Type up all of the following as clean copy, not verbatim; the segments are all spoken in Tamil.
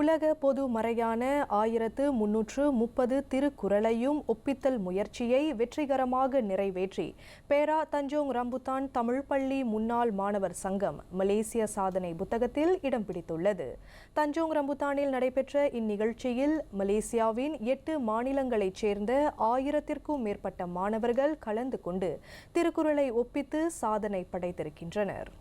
உலக பொது மறையான 1330 திருக்குறளையும் ஒப்பித்தல் முயற்சியை வெற்றிகரமாக நிறைவேற்றி பேரா தஞ்சோங் ரம்புத்தான் தமிழ் பள்ளி முன்னாள் மாணவர் சங்கம் மலேசிய சாதனை புத்தகத்தில் இடம் பிடித்துள்ளது. தஞ்சோங் ரம்புத்தானில் நடைபெற்ற இந்நிகழ்ச்சியில் மலேசியாவின் 8 மாநிலங்களைச் சேர்ந்த 1000த்திற்கும் மேற்பட்ட மாணவர்கள் கலந்து கொண்டு திருக்குறளை ஒப்பித்து சாதனை படைத்திருக்கின்றனர்.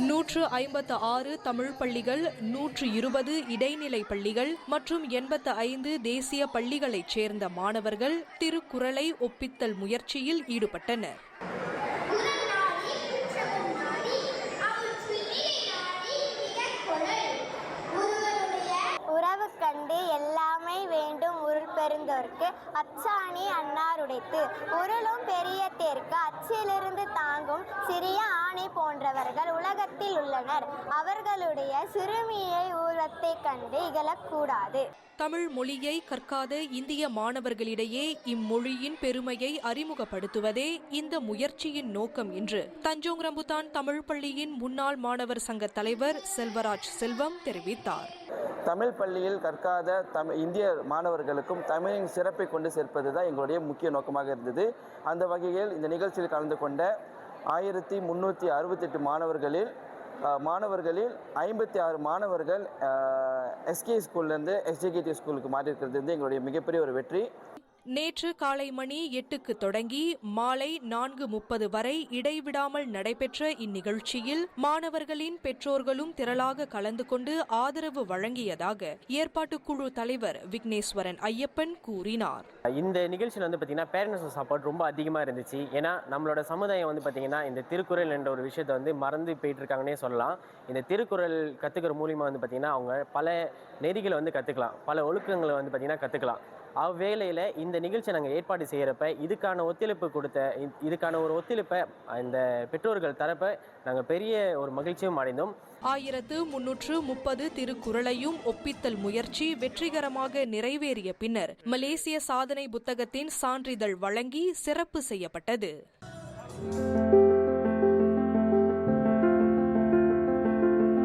156 தமிழ் பள்ளிகள், 120 இடைநிலை பள்ளிகள் மற்றும் 85 தேசிய பள்ளிகளைச் சேர்ந்த மாணவர்கள் திருக்குறளை ஒப்பித்தல் முயற்சியில் ஈடுபட்டனர். உறவு கண்டு எல்லாமே வேண்டும் உருள் பெருந்தோர்க்கு அச்சாணி அன்னாருடைத்து உருளும் பெரிய தேர்க்கு அச்சிலிருந்து தாங்கும் சிறிய ஆணை போன்றவர்கள் உலகத்தில் உள்ளனர். அவர்களுடைய சிறுமியை ஊரத்தை கண்டு இகழக்கூடாது. தமிழ் மொழியை கற்காத இந்திய மாணவர்களிடையே இம்மொழியின் பெருமையை அறிமுகப்படுத்துவதே இந்த முயற்சியின் நோக்கம் என்று தஞ்சோங் ரம்புத்தான் தமிழ் பள்ளியின் முன்னாள் மாணவர் சங்க தலைவர் செல்வராஜ் செல்வம் தெரிவித்தார். தமிழ் பள்ளியில் கற்காத இந்திய மாணவர்களுக்கும் தமிழின் சிறப்பை கொண்டு சேர்ப்பதுதான் எங்களுடைய முக்கிய நோக்கமாக இருந்தது. அந்த வகையில் இந்த நிகழ்ச்சியில் கலந்து கொண்ட 1368 மாணவர்களில் 56 மாணவர்கள் எஸ்கே ஸ்கூல்லேருந்து எஸ்ஜிகேடி ஸ்கூலுக்கு மாற்றிருக்கிறது எங்களுடைய மிகப்பெரிய ஒரு வெற்றி. நேற்று காலை மணி 8க்கு தொடங்கி மாலை 4:30 வரை இடைவிடாமல் நடைபெற்ற இந்நிகழ்ச்சியில் மாணவர்களின் பெற்றோர்களும் திரளாக கலந்து கொண்டு ஆதரவு வழங்கியதாக ஏற்பாட்டுக்குழு தலைவர் விக்னேஸ்வரன் ஐயப்பன் கூறினார். இந்த நிகழ்ச்சியில் பார்த்தீங்கன்னா பேரண்ட்ஸ் சப்போர்ட் ரொம்ப அதிகமாக இருந்துச்சு. ஏன்னா நம்மளோட சமுதாயம் பார்த்தீங்கன்னா இந்த திருக்குறள் என்ற ஒரு விஷயத்தை மறந்து போயிட்டு இருக்காங்கன்னே சொல்லலாம். இந்த திருக்குறள் கற்றுக்கிற மூலியமாக பார்த்தீங்கன்னா அவங்க பல நெறிகளை கற்றுக்கலாம், பல ஒழுக்கங்களை பார்த்தீங்கன்னா கற்றுக்கலாம். அவ்வேளையில் இந்த நிகழ்ச்சியை நாங்கள் ஏற்பாடு செய்கிறப்ப இதுக்கான ஒரு ஒத்துழைப்பை இந்த பெற்றோர்கள் தரப்ப நாங்கள் பெரிய ஒரு மகிழ்ச்சியும் அடைந்தோம். 1330 திருக்குறளையும் ஒப்பித்தல் முயற்சி வெற்றிகரமாக நிறைவேறிய பின்னர் மலேசிய சாதனை புத்தகத்தின் சான்றிதழ் வழங்கி சிறப்பு செய்யப்பட்டது.